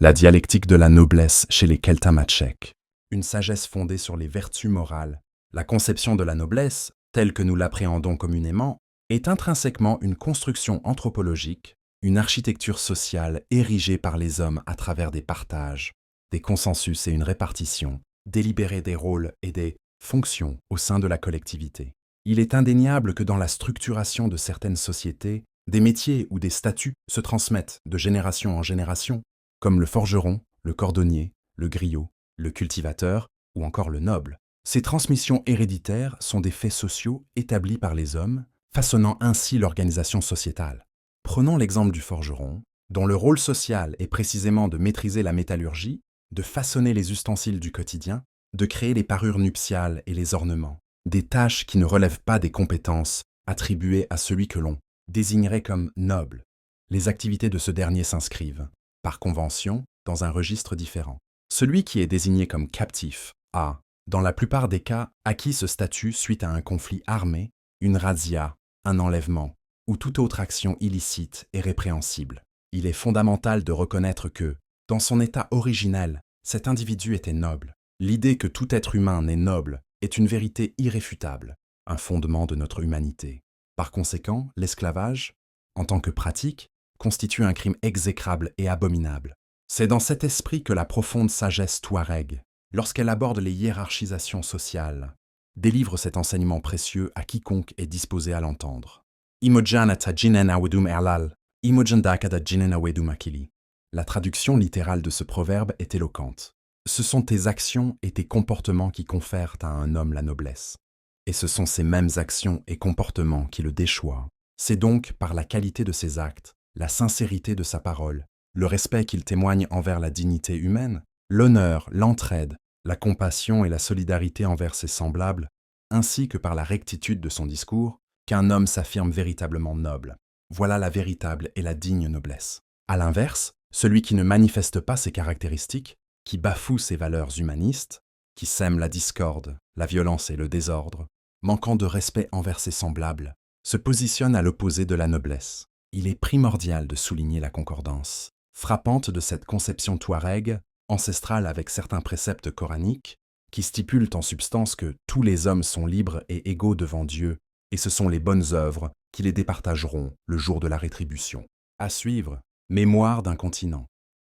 La dialectique de la noblesse chez les Keltamatchèques. Une sagesse fondée sur les vertus morales. La conception de la noblesse, telle que nous l'appréhendons communément, est intrinsèquement une construction anthropologique, une architecture sociale érigée par les hommes à travers des partages, des consensus et une répartition, délibérée des rôles et des fonctions au sein de la collectivité. Il est indéniable que dans la structuration de certaines sociétés, des métiers ou des statuts se transmettent de génération en génération, comme le forgeron, le cordonnier, le griot, le cultivateur ou encore le noble. Ces transmissions héréditaires sont des faits sociaux établis par les hommes, façonnant ainsi l'organisation sociétale. Prenons l'exemple du forgeron, dont le rôle social est précisément de maîtriser la métallurgie, de façonner les ustensiles du quotidien, de créer les parures nuptiales et les ornements, des tâches qui ne relèvent pas des compétences attribuées à celui que l'on désignerait comme noble. Les activités de ce dernier s'inscrivent, par convention, dans un registre différent. Celui qui est désigné comme captif a, dans la plupart des cas, acquis ce statut suite à un conflit armé, une razzia, un enlèvement, ou toute autre action illicite et répréhensible. Il est fondamental de reconnaître que, dans son état originel, cet individu était noble. L'idée que tout être humain naît noble est une vérité irréfutable, un fondement de notre humanité. Par conséquent, l'esclavage, en tant que pratique, constitue un crime exécrable et abominable. C'est dans cet esprit que la profonde sagesse touareg, lorsqu'elle aborde les hiérarchisations sociales, délivre cet enseignement précieux à quiconque est disposé à l'entendre. Imojanata jinen awedum erlal, imojandakada jinen awedum akili. La traduction littérale de ce proverbe est éloquente. Ce sont tes actions et tes comportements qui confèrent à un homme la noblesse. Et ce sont ces mêmes actions et comportements qui le déchoient. C'est donc par la qualité de ses actes, la sincérité de sa parole, le respect qu'il témoigne envers la dignité humaine, l'honneur, l'entraide, la compassion et la solidarité envers ses semblables, ainsi que par la rectitude de son discours, qu'un homme s'affirme véritablement noble. Voilà la véritable et la digne noblesse. À l'inverse, celui qui ne manifeste pas ces caractéristiques, qui bafoue ses valeurs humanistes, qui sème la discorde, la violence et le désordre, manquant de respect envers ses semblables, se positionne à l'opposé de la noblesse. Il est primordial de souligner la concordance frappante de cette conception touareg, ancestrale avec certains préceptes coraniques, qui stipulent en substance que tous les hommes sont libres et égaux devant Dieu, et ce sont les bonnes œuvres qui les départageront le jour de la rétribution. À suivre, Mémoire d'un continent.